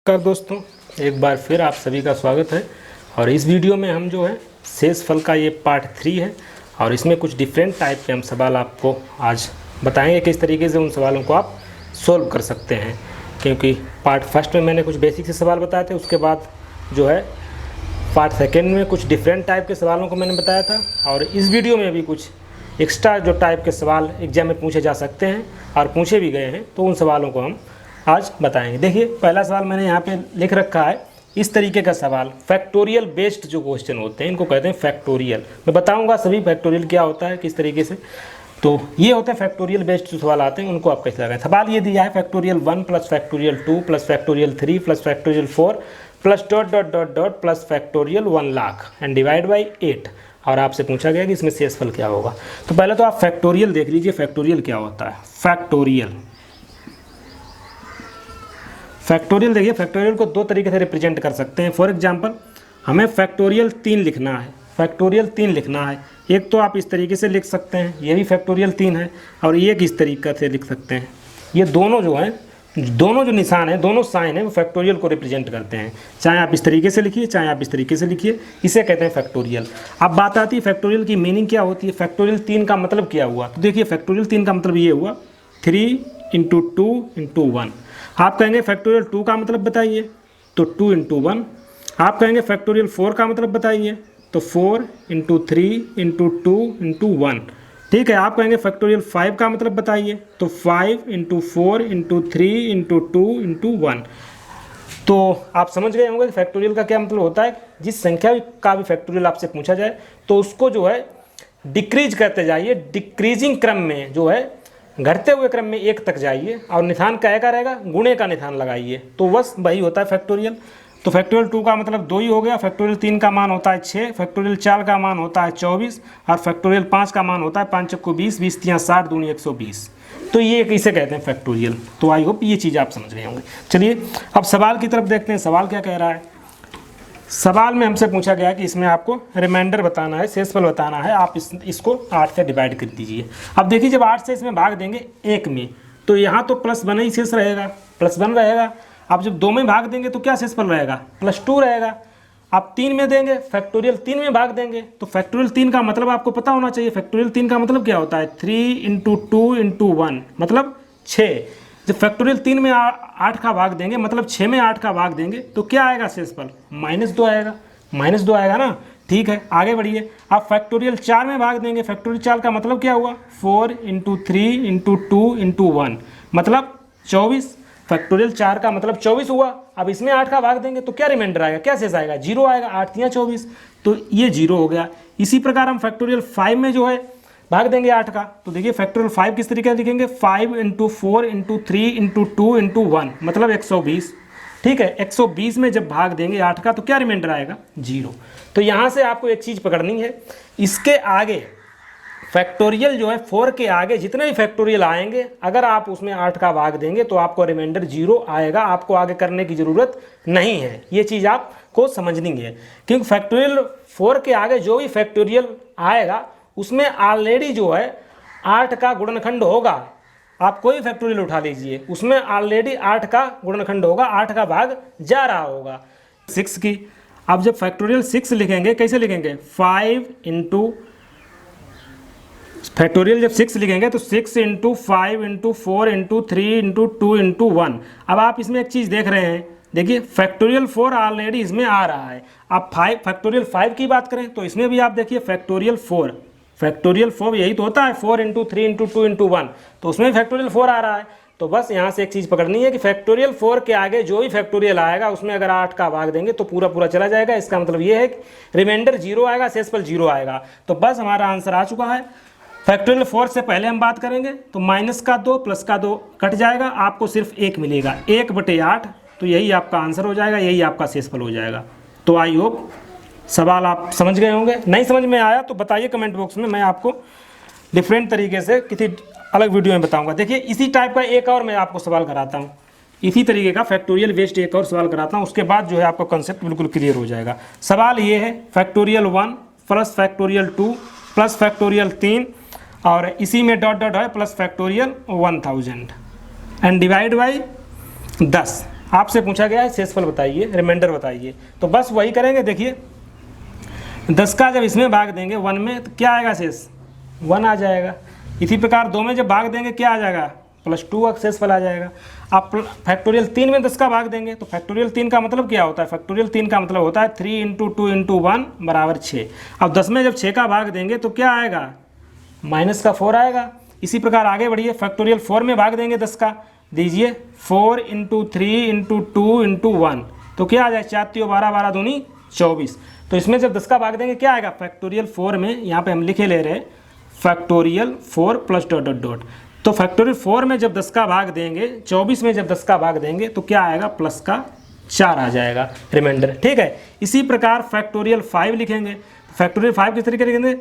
नमस्कार दोस्तों, एक बार फिर आप सभी का स्वागत है। और इस वीडियो में हम जो है शेषफल का ये पार्ट 3 है और इसमें कुछ डिफरेंट टाइप के हम सवाल आपको आज बताएंगे किस तरीके से उन सवालों को आप सोल्व कर सकते हैं। क्योंकि पार्ट फर्स्ट में मैंने कुछ बेसिक से सवाल बताए थे, उसके बाद जो है पार्ट सेकेंड में कुछ डिफरेंट टाइप के सवालों को मैंने बताया था और इस वीडियो में भी कुछ एक्स्ट्रा जो टाइप के सवाल एग्जाम में पूछे जा सकते हैं और पूछे भी गए हैं, तो उन सवालों को हम आज बताएंगे। देखिए, पहला सवाल मैंने यहाँ पे लिख रखा है, इस तरीके का सवाल फैक्टोरियल बेस्ड जो क्वेश्चन होते हैं इनको कहते हैं फैक्टोरियल। मैं बताऊंगा सभी फैक्टोरियल क्या होता है किस तरीके से। तो ये होते हैं फैक्टोरियल बेस्ड जो सवाल आते हैं उनको आप कैसे लगाएं। सवाल ये दिया है factorial 1 plus factorial 2 plus factorial 3 plus factorial 4 plus dot dot dot dot plus factorial 1 lakh and divide by 8 और आपसे पूछा गया कि इसमें शेषफल क्या होगा। तो पहले तो आप फैक्टोरियल देख लीजिए, फैक्टोरियल क्या होता है। फैक्टोरियल देखिए, फैक्टोरियल को दो तरीके से रिप्रेजेंट कर सकते हैं। फॉर एग्जांपल, हमें फैक्टोरियल 3 लिखना है, फैक्टोरियल 3 लिखना है। एक तो आप इस तरीके से लिख सकते हैं, ये भी फैक्टोरियल 3 है, और एक इस तरीके से लिख सकते हैं। ये दोनों जो हैं, दोनों जो निशान हैं, दोनों साइन हैं, वो फैक्टोरियल को रिप्रेजेंट करते हैं। चाहे आप इस तरीके से लिखिए, चाहे आप इस तरीके से लिखिए, इसे कहते हैं फैक्टोरियल। अब बात आती है फैक्टोरियल की मीनिंग क्या होती है। फैक्टोरियल 3 का मतलब क्या हुआ, तो देखिए फैक्टोरियल 3 का मतलब ये हुआ 3 × 2 × 1। आप कहेंगे फैक्टोरियल 2 का मतलब बताइए, तो 2 × 1। आप कहेंगे फैक्टोरियल 4 का मतलब बताइए, तो 4 × 3 × 2 × 1। ठीक है। आप कहेंगे फैक्टोरियल 5 का मतलब बताइए, तो 5 × 4 × 3 × 2 × 1। तो आप समझ गए होंगे कि फैक्टोरियल का क्या मतलब होता है। जिस संख्या का भी फैक्टोरियल आपसे पूछा जाए तो उसको जो है डिक्रीज करते जाइए, डिक्रीजिंग क्रम में जो है घटते हुए क्रम में 1 तक जाइए और निशान क्या का रहेगा, गुणे का निशान लगाइए, तो बस वही होता है फैक्टोरियल। तो फैक्टोरियल 2 का मतलब 2 ही हो गया, फैक्टोरियल 3 का मान होता है 6, फैक्टोरियल 4 का मान होता है 24 और फैक्टोरियल 5 का मान होता है 5 × 20, 20 × 60, दूनी 120। तो ये इसे कहते हैं फैक्टोरियल। तो आई होप ये चीज़ आप समझ गए होंगे। चलिए अब सवाल की तरफ देखते हैं, सवाल क्या कह रहा है। सवाल में हमसे पूछा गया कि इसमें आपको रिमाइंडर बताना है, शेषफल बताना है। आप इसको 8 से डिवाइड कर दीजिए। अब देखिए, जब 8 से इसमें भाग देंगे 1 में, तो यहाँ तो +1 ही शेष रहेगा, +1 रहेगा। आप जब 2 में भाग देंगे तो क्या शेषफल रहेगा, +2 रहेगा। आप 3 में देंगे, फैक्टोरियल 3 में भाग देंगे, तो फैक्टोरियल 3 का मतलब आपको पता होना चाहिए। फैक्टोरियल 3 का मतलब क्या होता है, 3 × 2 × 1 मतलब 6। जब फैक्टोरियल 3 में 8 का भाग देंगे, मतलब 6 में 8 का भाग देंगे, तो क्या आएगा शेषफल, -2 आएगा। -2 आएगा ना। ठीक है, आगे बढ़िए। आप फैक्टोरियल 4 में भाग देंगे, फैक्टोरियल 4 का मतलब क्या हुआ, 4 × 3 × 2 × 1 मतलब 24। फैक्टोरियल 4 का मतलब 24 हुआ। अब इसमें 8 का भाग देंगे तो क्या रिमाइंडर आएगा, क्या शेष आएगा, 0 आएगा। 8 × 24, तो ये 0 हो गया। इसी प्रकार हम फैक्टोरियल 5 में जो है भाग देंगे 8 का, तो देखिए फैक्टोरियल 5 किस तरीके से लिखेंगे, 5 × 4 × 3 × 2 × 1 मतलब 120। ठीक है, 120 में जब भाग देंगे 8 का तो क्या रिमाइंडर आएगा, 0। तो यहाँ से आपको एक चीज़ पकड़नी है, इसके आगे फैक्टोरियल जो है 4 के आगे जितने भी फैक्टोरियल आएंगे, अगर आप उसमें 8 का भाग देंगे तो आपको रिमाइंडर 0 आएगा। आपको आगे करने की ज़रूरत नहीं है, ये चीज़ आपको समझनी है। क्योंकि फैक्टोरियल 4 के आगे जो भी फैक्टोरियल आएगा उसमें ऑलरेडी जो है 8 का गुणनखंड होगा। आप कोई फैक्टोरियल उठा लीजिए, उसमें ऑलरेडी 8 का गुणनखंड होगा, 8 का भाग जा रहा होगा। 6 की अब जब फैक्टोरियल 6 लिखेंगे, कैसे लिखेंगे, 5 × फैक्टोरियल जब 6 लिखेंगे तो 6 × 5 × 4 × 3 × 2 × 1। अब आप इसमें एक चीज़ देख रहे हैं, देखिए फैक्टोरियल 4 ऑलरेडी इसमें आ रहा है। अब फैक्टोरियल 5 की बात करें तो इसमें भी आप देखिए फैक्टोरियल 4, फैक्टोरियल 4 यही तो होता है, 4 × 3 × 2 × 1, तो उसमें फैक्टोरियल 4 आ रहा है। तो बस यहाँ से एक चीज़ पकड़नी है कि फैक्टोरियल 4 के आगे जो भी फैक्टोरियल आएगा उसमें अगर 8 का भाग देंगे तो पूरा पूरा चला जाएगा। इसका मतलब ये है कि रिमाइंडर 0 आएगा, शेषफल 0 आएगा। तो बस हमारा आंसर आ चुका है। फैक्टोरियल 4 से पहले हम बात करेंगे तो -2 +2 कट जाएगा, आपको सिर्फ 1 मिलेगा, 1/8। तो यही आपका आंसर हो जाएगा, यही आपका शेषफल हो जाएगा। तो आई होप सवाल आप समझ गए होंगे। नहीं समझ में आया तो बताइए कमेंट बॉक्स में, मैं आपको डिफरेंट तरीके से किसी अलग वीडियो में बताऊंगा। देखिए इसी टाइप का एक और मैं आपको सवाल कराता हूँ, इसी तरीके का फैक्टोरियल बेस्ड एक और सवाल कराता हूँ, उसके बाद जो है आपका कंसेप्ट बिल्कुल क्लियर हो जाएगा। सवाल ये है, factorial 1 plus factorial 2 plus factorial 3 और इसी में डॉट डॉट है plus factorial 1000 and divide by 10। आपसे पूछा गया है शेषफल बताइए, रिमाइंडर बताइए। तो बस वही करेंगे। देखिए 10 का जब इसमें भाग देंगे 1 में तो क्या आएगा शेष, 1 आ जाएगा। इसी प्रकार 2 में जब भाग देंगे क्या आ जाएगा, +2 का शेषफल आ जाएगा। आप फैक्टोरियल 3 में 10 का भाग देंगे तो फैक्टोरियल 3 का मतलब क्या होता है, फैक्टोरियल 3 का मतलब होता है 3 × 2 × 1 = 6। अब 10 में जब 6 का भाग देंगे तो क्या आएगा, -4 आएगा। इसी प्रकार आगे बढ़िए, फैक्टोरियल 4 में भाग देंगे 10 का, दीजिए 4 × 3 × 2 × 1 तो क्या आ जाए, 4 × 3 = 12, 12 दूनी 24। तो इसमें जब 10 का भाग देंगे क्या आएगा, फैक्टोरियल 4 में यहाँ पे हम लिखे ले रहे हैं फैक्टोरियल 4 +... तो फैक्टोरियल 4 में जब 10 का भाग देंगे, 24 में जब 10 का भाग देंगे तो क्या आएगा, +4 आ जाएगा रिमाइंडर। ठीक है। इसी प्रकार फैक्टोरियल 5 लिखेंगे। फैक्टोरियल 5 किस तरीके लिखेंगे,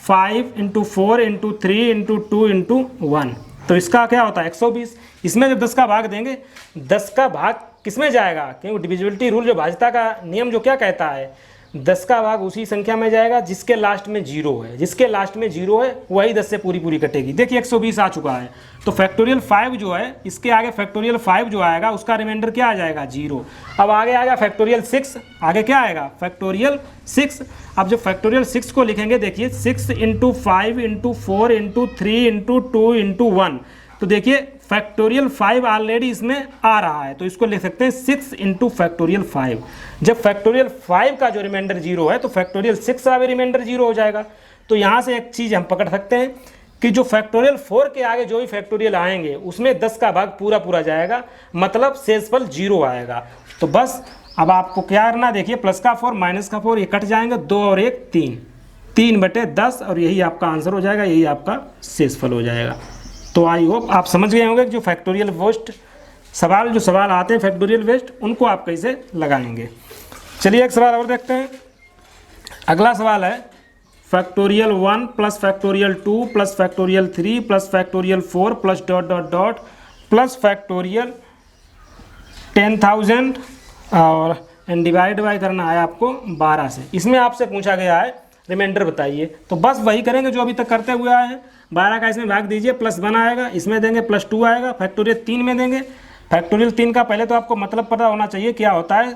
5 × 4 × 3 × 2 × 1 तो इसका क्या होता है 120। इसमें जब 10 का भाग देंगे, 10 का भाग किस में जाएगा, क्योंकि डिविजिबिलिटी रूल जो भाज्यता का नियम जो क्या कहता है, 10 का भाग उसी संख्या में जाएगा जिसके लास्ट में 0 है। जिसके लास्ट में 0 है वही 10 से पूरी कटेगी। देखिए 120 आ चुका है। तो फैक्टोरियल 5 जो है, इसके आगे फैक्टोरियल 5 जो आएगा उसका रिमाइंडर क्या आ जाएगा, 0। अब आगे आएगा फैक्टोरियल 6, आगे क्या आएगा, फैक्टोरियल 6। अब जब फैक्टोरियल 6 को लिखेंगे, देखिए 6 × 5 × 4 × 3 × 2 × 1 तो देखिए फैक्टोरियल 5 ऑलरेडी इसमें आ रहा है तो इसको लिख सकते हैं 6 × फैक्टोरियल 5। जब फैक्टोरियल 5 का जो रिमाइंडर 0 है तो फैक्टोरियल 6 का भी रिमाइंडर 0 हो जाएगा। तो यहाँ से एक चीज़ हम पकड़ सकते हैं कि जो फैक्टोरियल 4 के आगे जो भी फैक्टोरियल आएंगे उसमें 10 का भाग पूरा जाएगा, मतलब शेषफल 0 आएगा। तो बस अब आपको क्या करना, देखिए +4 -4 ये कट जाएंगे, 2 और 1 3, 3/10 और यही आपका आंसर हो जाएगा, यही आपका शेषफल हो जाएगा। तो आई होप आप समझ गए होंगे कि जो फैक्टोरियल वेस्ट जो सवाल आते हैं फैक्टोरियल वेस्ट उनको आप कैसे लगाएंगे। चलिए एक सवाल और देखते हैं। अगला सवाल है factorial 1 + factorial 2 + factorial 3 + factorial 4 + ... factorial 10,000 और डिवाइड बाय करना है आपको 12 से। इसमें आपसे पूछा गया है रिमाइंडर बताइए। तो बस वही करेंगे जो अभी तक करते हुए आए हैं। 12 का इसमें भाग दीजिए, +1 आएगा, इसमें देंगे +2 आएगा, फैक्टोरियल 3 में देंगे। फैक्टोरियल 3 का पहले तो आपको मतलब पता होना चाहिए क्या होता है,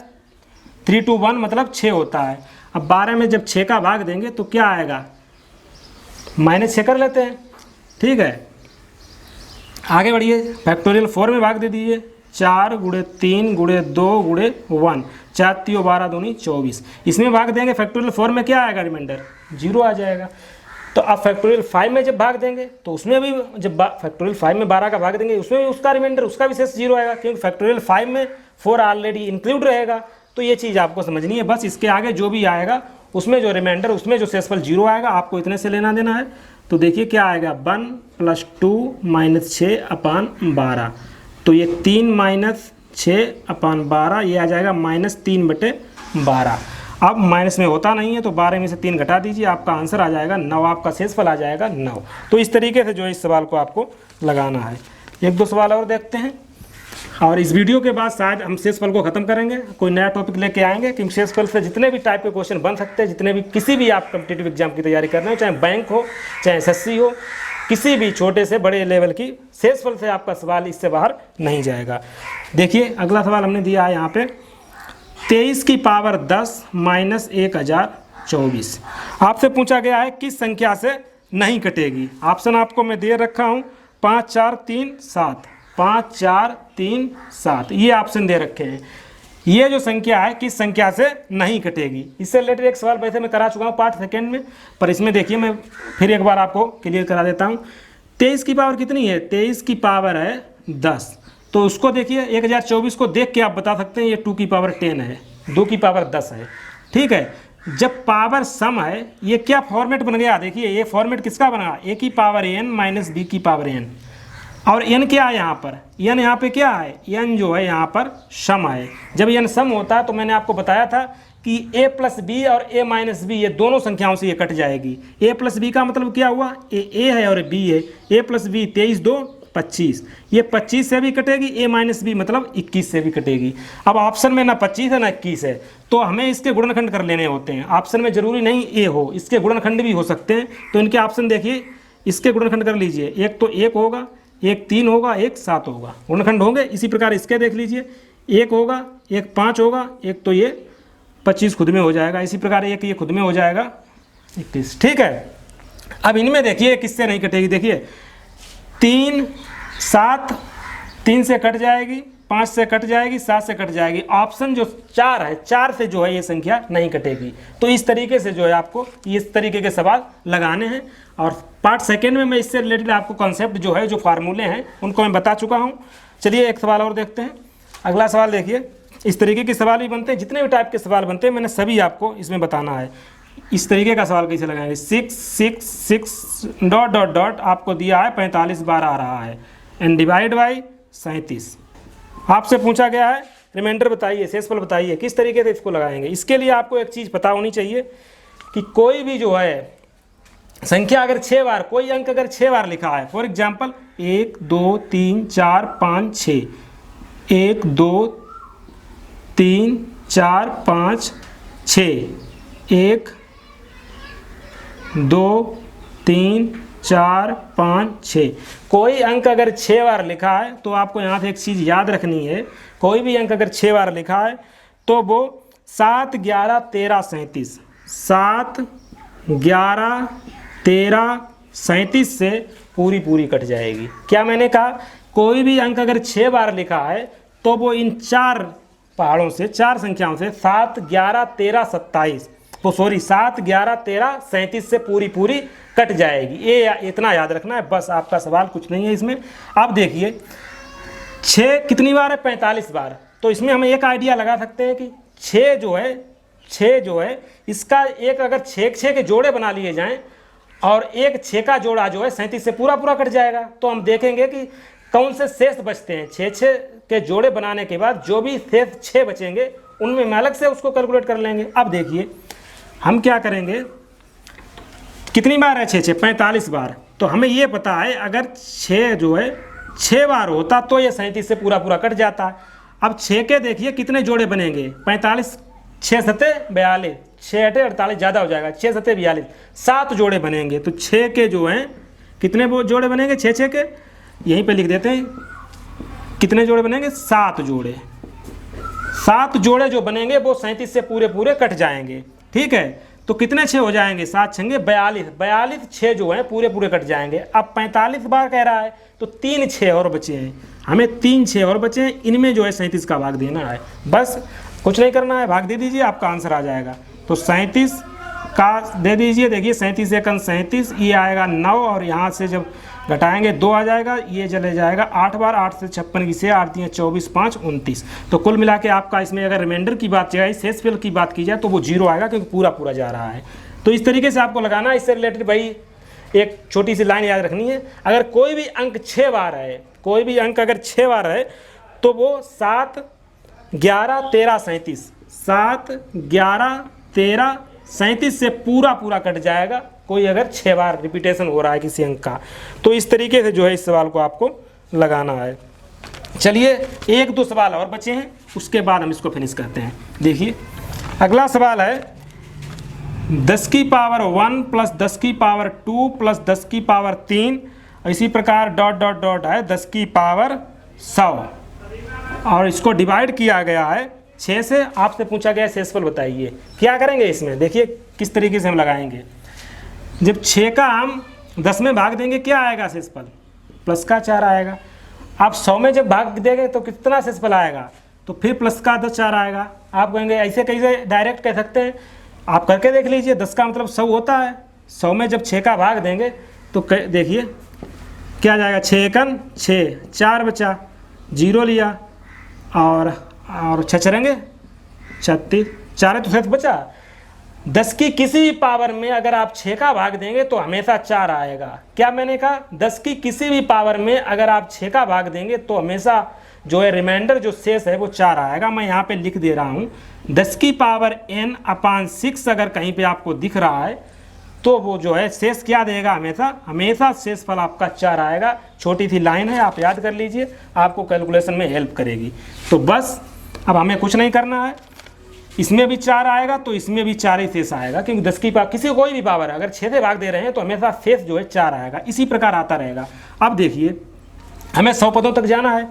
3 × 1 मतलब 6 होता है। अब 12 में जब 6 का भाग देंगे तो क्या आएगा, -6 कर लेते हैं। ठीक है, आगे बढ़िए, फैक्टोरियल 4 में भाग दे दीजिए, 4 × 3 × 2 × 1 4 × 3 = 12 दूनी 24। इसमें भाग देंगे फैक्टोरियल 4 में क्या आएगा, रिमाइंडर 0 आ जाएगा। तो अब फैक्टोरियल 5 में जब भाग देंगे तो उसमें भी जब फैक्टोरियल 5 में 12 का भाग देंगे उसमें भी उसका रिमाइंडर उसका भी शेष 0 आएगा, क्योंकि फैक्टोरियल 5 में 4 ऑलरेडी इंक्लूड रहेगा। तो ये चीज़ आपको समझनी है। बस इसके आगे जो भी आएगा उसमें जो रिमाइंडर उसमें जो शेषफल 0 आएगा आपको इतने से लेना देना है। तो देखिए क्या आएगा, 1 + 2 - 6/12 तो ये 3 - 6/12 ये आ जाएगा -3/12। अब माइनस में होता नहीं है तो 12 में से 3 घटा दीजिए, आपका आंसर आ जाएगा 9, आपका शेषफल आ जाएगा 9। तो इस तरीके से जो इस सवाल को आपको लगाना है। एक दो सवाल और देखते हैं और इस वीडियो के बाद शायद हम शेषफल को ख़त्म करेंगे, कोई नया टॉपिक लेके आएंगे, क्योंकि शेषफल से जितने भी टाइप के क्वेश्चन बन सकते हैं, जितने भी किसी भी आप कॉम्पिटिटिव एग्जाम की तैयारी कर रहे हो, चाहे बैंक हो चाहे SSC हो, किसी भी छोटे से बड़े लेवल की शेषफल से आपका सवाल इससे बाहर नहीं जाएगा। देखिए अगला सवाल हमने दिया है यहाँ पे 23 की पावर 10 - 1024। आपसे पूछा गया है किस संख्या से नहीं कटेगी। ऑप्शन आपको मैं दे रखा हूँ 5 4 3 7, 5 4 3 7 ये ऑप्शन दे रखे हैं। ये जो संख्या है किस संख्या से नहीं कटेगी। इससे रिलेटेड एक सवाल वैसे मैं करा चुका हूँ 5 सेकेंड में, पर इसमें देखिए मैं फिर एक बार आपको क्लियर करा देता हूँ। 23 की पावर कितनी है, 23 की पावर है 10। तो उसको देखिए 1024 को देख के आप बता सकते हैं ये 2 की पावर 10 है, 2 की पावर 10 है। ठीक है, जब पावर सम है ये क्या फॉर्मेट बन गया, देखिए ये फॉर्मेट किसका बना, a की पावर n - b की पावर n। और n क्या है यहाँ पर, n यहाँ पे क्या है, n जो है यहाँ पर सम है। जब n सम होता है तो मैंने आपको बताया था कि a + b और a - b ये दोनों संख्याओं से ये कट जाएगी। a + b का मतलब क्या हुआ, a है और b है, a + b 23 2 25, ये 25 से भी कटेगी, a - b मतलब 21 से भी कटेगी। अब ऑप्शन में ना 25 है ना 21 है, तो हमें इसके गुणनखंड कर लेने होते हैं। ऑप्शन में जरूरी नहीं a हो, इसके गुणनखंड भी हो सकते हैं। तो इनके ऑप्शन देखिए, इसके गुणनखंड कर लीजिए, एक तो 1 होगा, एक 3 होगा, एक 7 होगा, गुणनखंड होंगे। इसी प्रकार इसके देख लीजिए, एक होगा, एक 5 होगा, एक तो ये 25 खुद में हो जाएगा, इसी प्रकार एक ये खुद में हो जाएगा 21। ठीक है, अब इनमें देखिए किससे नहीं कटेगी, देखिए 3 7 3 से कट जाएगी, 5 से कट जाएगी, 7 से कट जाएगी। ऑप्शन जो 4 है, 4 से जो है ये संख्या नहीं कटेगी। तो इस तरीके से जो है आपको इस तरीके के सवाल लगाने हैं। और पार्ट सेकेंड में मैं इससे रिलेटेड आपको कॉन्सेप्ट जो है, जो फार्मूले हैं उनको मैं बता चुका हूँ। चलिए एक सवाल और देखते हैं। अगला सवाल देखिए, इस तरीके के सवाल भी बनते हैं, जितने भी टाइप के सवाल बनते हैं मैंने सभी आपको इसमें बताना है। इस तरीके का सवाल कैसे लगाएंगे, 6 6 6 डॉट डॉट डॉट आपको दिया है 45 बार आ रहा है एंड डिवाइड बाई 37। आपसे पूछा गया है रिमाइंडर बताइए, शेषफल बताइए, किस तरीके से इसको लगाएंगे। इसके लिए आपको एक चीज़ पता होनी चाहिए कि कोई भी जो है संख्या अगर 6 बार, कोई अंक अगर 6 बार लिखा है, फॉर एग्जाम्पल 1 2 3 4 5 6, 1 2 3 4 5 6, 1 2 3 4 5 6, कोई अंक अगर 6 बार लिखा है तो आपको यहाँ से एक चीज़ याद रखनी है। कोई भी अंक अगर 6 बार लिखा है तो वो 7 11 13 37, 7 11 13 37 से पूरी कट जाएगी। क्या मैंने कहा, कोई भी अंक अगर 6 बार लिखा है तो वो इन 4 पहाड़ों से, 4 संख्याओं से 7 11 13 27, तो सॉरी 7 11 13 37 से पूरी कट जाएगी। ये इतना याद रखना है बस, आपका सवाल कुछ नहीं है इसमें। अब देखिए 6 कितनी बार है, 45 बार। तो इसमें हम एक आइडिया लगा सकते हैं कि 6 जो है इसका एक अगर 6 के जोड़े बना लिए जाएं और एक 6 का जोड़ा जो है 37 से पूरा कट जाएगा। तो हम देखेंगे कि कौन से शेष बचते हैं। 6 के जोड़े बनाने के बाद जो भी शेष 6 बचेंगे उनमें हम अलग से उसको कैलकुलेट कर लेंगे। अब देखिए हम क्या करेंगे, कितनी बार है 6 45 बार। तो हमें ये पता है अगर 6 जो है 6 बार होता तो ये 37 से पूरा कट जाता। अब 6 के देखिए कितने जोड़े बनेंगे, 45 6 सते 42, 6 8 48 ज़्यादा हो जाएगा, 6 सते 42, 7 जोड़े बनेंगे। तो 6 के जो हैं कितने वो जोड़े बनेंगे, 6 के यहीं पे लिख देते हैं, कितने जोड़े बनेंगे, 7 जोड़े। 7 जोड़े जो बनेंगे वो 37 से पूरे कट जाएंगे। ठीक है, तो कितने 6 हो जाएंगे, 7 छंगे 42, 42 6 जो हैं पूरे कट जाएंगे। अब 45 बार कह रहा है तो 3 6 और बचे हैं, हमें 3 6 और बचे हैं, इनमें जो है 37 का भाग देना है। बस कुछ नहीं करना है, भाग दे दीजिए, आपका आंसर आ जाएगा। तो 37 का दे दीजिए, देखिए 37 एकन 37, ये आएगा 9 और यहाँ से जब घटाएंगे 2 आ जाएगा, ये चले जाएगा 8 बार, 8 से 56 की से 8 दिए 24 5 29। तो कुल मिला के आपका इसमें अगर रिमाइंडर की बात जाए, शेषफल की बात की जाए तो वो 0 आएगा क्योंकि पूरा जा रहा है। तो इस तरीके से आपको लगाना है। इससे रिलेटेड भाई एक छोटी सी लाइन याद रखनी है, अगर कोई भी अंक 6 बार है, कोई भी अंक अगर 6 बार है तो वो 7 11 13 37, 7 11 13 37 से पूरा कट जाएगा, कोई अगर 6 बार रिपीटेशन हो रहा है किसी अंक का। तो इस तरीके से जो है इस सवाल को आपको लगाना है। चलिए 1-2 सवाल और बचे हैं, उसके बाद हम इसको फिनिश करते हैं। देखिए अगला सवाल है 10 की पावर 1 प्लस 10 की पावर 2 प्लस 10 की पावर 3, इसी प्रकार डॉट डॉट डॉट है 10 की पावर 100 और इसको डिवाइड किया गया है 6 से। आपसे पूछा गया शेषफल बताइए। क्या करेंगे इसमें, देखिए किस तरीके से हम लगाएंगे। जब 6 का हम 10 में भाग देंगे क्या आएगा शेषफल, प्लस का 4 आएगा। आप 100 में जब भाग देंगे तो कितना शेषफल आएगा, तो फिर प्लस का 4 आएगा। आप कहेंगे ऐसे कैसे डायरेक्ट कह सकते हैं, आप करके देख लीजिए। 10 का मतलब 100 होता है, 100 में जब 6 का भाग देंगे तो देखिए क्या जाएगा, 6 एकन 6, 4 बचा, 0 लिया और 6 चरेंगे 36, 4 तो शेष बचा। 10 की किसी भी पावर में अगर आप 6 का भाग देंगे तो हमेशा 4 आएगा। क्या मैंने कहा, 10 की किसी भी पावर में अगर आप 6 का भाग देंगे तो हमेशा जो है रिमाइंडर जो शेष है वो 4 आएगा। मैं यहाँ पे लिख दे रहा हूँ 10 की पावर n/6 अगर कहीं पे आपको दिख रहा है तो वो जो है शेष क्या देगा, हमेशा शेषफल आपका 4 आएगा। छोटी सी लाइन है, आप याद कर लीजिए, आपको कैलकुलेशन में हेल्प करेगी। तो बस अब हमें कुछ नहीं करना है, इसमें भी 4 आएगा तो इसमें भी 4 ही शेष आएगा, क्योंकि 10 की पावर किसी कोई भी पावर है अगर 6 से भाग दे रहे हैं तो हमेशा शेष जो है 4 आएगा। इसी प्रकार आता रहेगा। अब देखिए हमें 100 पदों तक जाना है।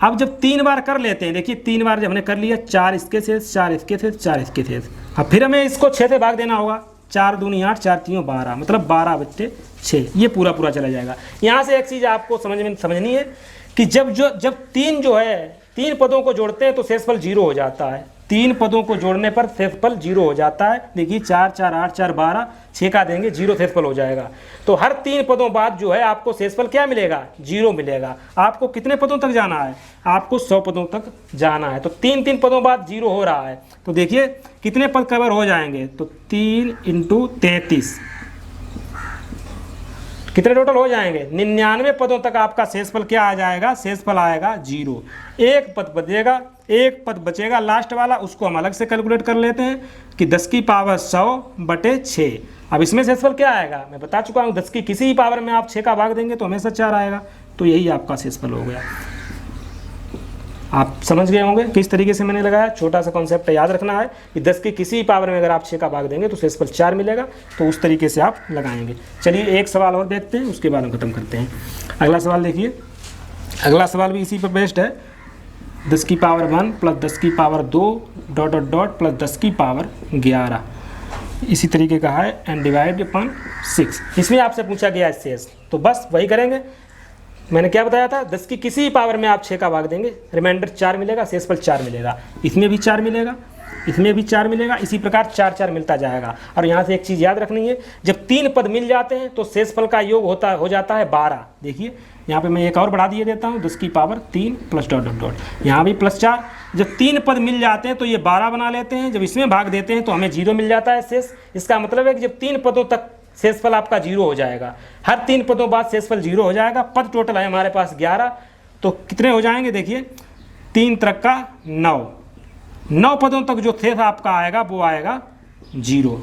अब जब 3 बार कर लेते हैं, देखिए 3 बार जब हमने कर लिया, 4 इसके शेष, 4 इसके शेष, 4 इसके शेष। अब फिर हमें इसको 6 से भाग देना होगा, 4 दूनी 8, 4 तीन 12, मतलब 12 बच्चे 6, ये पूरा पूरा चला जाएगा। यहाँ से एक चीज़ आपको समझनी है कि जब 3 जो है 3 पदों को जोड़ते हैं तो शेषफल 0 हो जाता है। 3 पदों को जोड़ने पर शेषफल 0 हो जाता है। देखिए 4 4 8 4 12, 6 का देंगे 0 शेषफल हो जाएगा। तो हर 3 पदों बाद जो है आपको शेषफल क्या मिलेगा, 0 मिलेगा। आपको कितने पदों तक जाना है, आपको 100 पदों तक जाना है। तो 3 पदों बाद 0 हो रहा है, तो देखिए कितने पद कवर हो जाएंगे, तो 3 × 33 कितने टोटल हो जाएंगे, 99 पदों तक आपका शेषफल क्या आ जाएगा, शेषफल आएगा 0। एक पद बचेगा, एक पद बचेगा लास्ट वाला, उसको हम अलग से कैलकुलेट कर लेते हैं कि 10 की पावर 100/6। अब इसमें शेषफल क्या आएगा, मैं बता चुका हूँ, 10 की किसी भी पावर में आप 6 का भाग देंगे तो हमेशा 4 आएगा। तो यही आपका शेषफल हो गया। आप समझ गए होंगे किस तरीके से मैंने लगाया। छोटा सा कॉन्सेप्ट याद रखना है कि 10 की किसी पावर में अगर आप 6 का भाग देंगे तो शेषफल 4 मिलेगा, तो उस तरीके से आप लगाएंगे। चलिए एक सवाल और देखते हैं, उसके बाद हम खत्म करते हैं। अगला सवाल देखिए, अगला सवाल भी इसी पर बेस्ड है। 10 की पावर 1 + 10 की पावर 2 ... + 10 की पावर 11 इसी तरीके का है, एंड /6। इसमें आपसे पूछा गया है शेष, तो बस वही करेंगे। मैंने क्या बताया था, 10 की किसी पावर में आप 6 का भाग देंगे, रिमाइंडर 4 मिलेगा, शेषफल 4 मिलेगा। इसमें भी 4 मिलेगा, इसमें भी 4 मिलेगा, इसी प्रकार 4 4 मिलता जाएगा। और यहाँ से एक चीज़ याद रखनी है, जब 3 पद मिल जाते हैं तो शेषफल का योग हो जाता है 12। देखिए यहाँ पे मैं एक और बढ़ा दिए देता हूँ, 10 की पावर 3 + ... यहाँ भी +4। जब 3 पद मिल जाते हैं तो ये 12 बना लेते हैं, जब इसमें भाग देते हैं तो हमें 0 मिल जाता है शेष। इसका मतलब है कि जब 3 पदों तक शेषफल आपका 0 हो जाएगा, हर 3 पदों बाद शेषफल 0 हो जाएगा। पद टोटल है हमारे पास 11, तो कितने हो जाएंगे, देखिए 3 × 9, 9 पदों तक जो शेष आपका आएगा वो आएगा 0।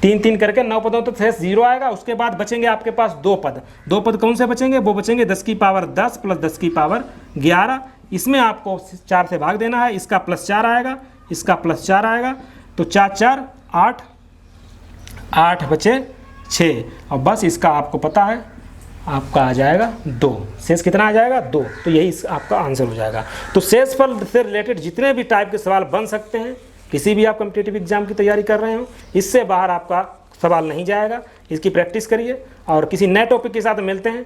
3 3 करके 9 पदों तक शेष 0 आएगा। उसके बाद बचेंगे आपके पास 2 पद। 2 पद कौन से बचेंगे, वो बचेंगे 10 की पावर 10 + 10 की पावर 11। इसमें आपको 4 से भाग देना है, इसका +4 आएगा, इसका +4 आएगा, तो 4 4 8, 8 बचे 6, और बस इसका आपको पता है आपका आ जाएगा 2। शेष कितना आ जाएगा, 2। तो यही आपका आंसर हो जाएगा। तो शेषफल से रिलेटेड जितने भी टाइप के सवाल बन सकते हैं, किसी भी आप कॉम्पिटिटिव एग्जाम की तैयारी कर रहे हो, इससे बाहर आपका सवाल नहीं जाएगा। इसकी प्रैक्टिस करिए और किसी नए टॉपिक के साथ मिलते हैं।